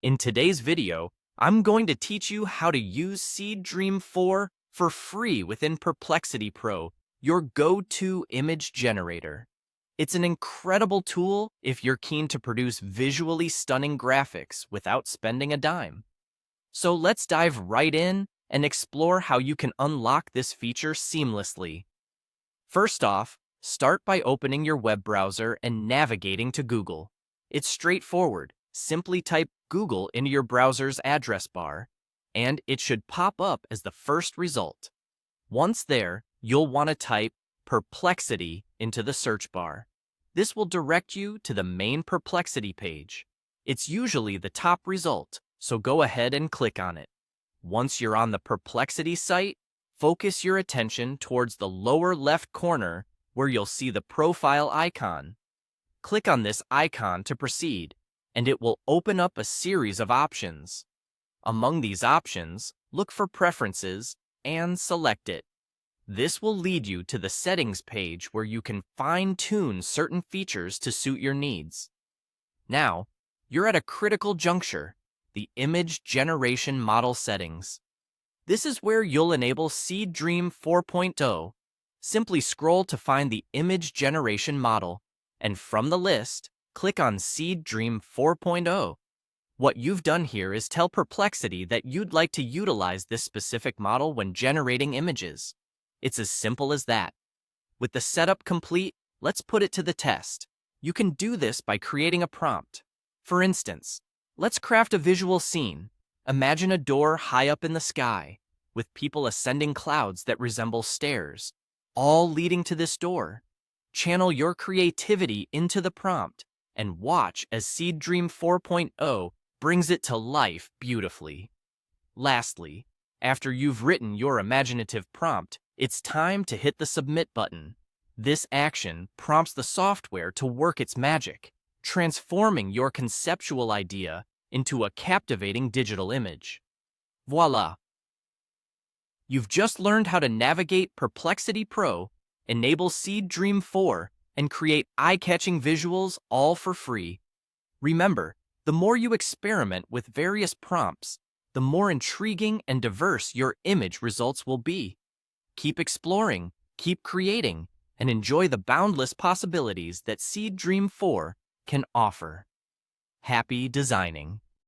In today's video, I'm going to teach you how to use Seed Dream 4 for free within Perplexity Pro, your go-to image generator. It's an incredible tool if you're keen to produce visually stunning graphics without spending a dime. So let's dive right in and explore how you can unlock this feature seamlessly. First off, start by opening your web browser and navigating to Google. It's straightforward. Simply type Google into your browser's address bar, and it should pop up as the first result. Once there, you'll want to type Perplexity into the search bar. This will direct you to the main Perplexity page. It's usually the top result, so go ahead and click on it. Once you're on the Perplexity site, focus your attention towards the lower left corner where you'll see the profile icon. Click on this icon to proceed, and it will open up a series of options. Among these options, look for Preferences and select it. This will lead you to the Settings page where you can fine-tune certain features to suit your needs. Now, you're at a critical juncture, the Image Generation Model Settings. This is where you'll enable Seed Dream 4.0. Simply scroll to find the Image Generation Model, and from the list, click on Seed Dream 4.0. What you've done here is tell Perplexity that you'd like to utilize this specific model when generating images. It's as simple as that. With the setup complete, let's put it to the test. You can do this by creating a prompt. For instance, let's craft a visual scene. Imagine a door high up in the sky, with people ascending clouds that resemble stairs, all leading to this door. Channel your creativity into the prompt, and watch as Seed Dream 4.0 brings it to life beautifully. Lastly, after you've written your imaginative prompt, it's time to hit the Submit button. This action prompts the software to work its magic, transforming your conceptual idea into a captivating digital image. Voila! You've just learned how to navigate Perplexity Pro, enable Seed Dream 4, and create eye-catching visuals all for free. Remember, the more you experiment with various prompts, the more intriguing and diverse your image results will be. Keep exploring, keep creating, and enjoy the boundless possibilities that Seed Dream 4 can offer. Happy designing!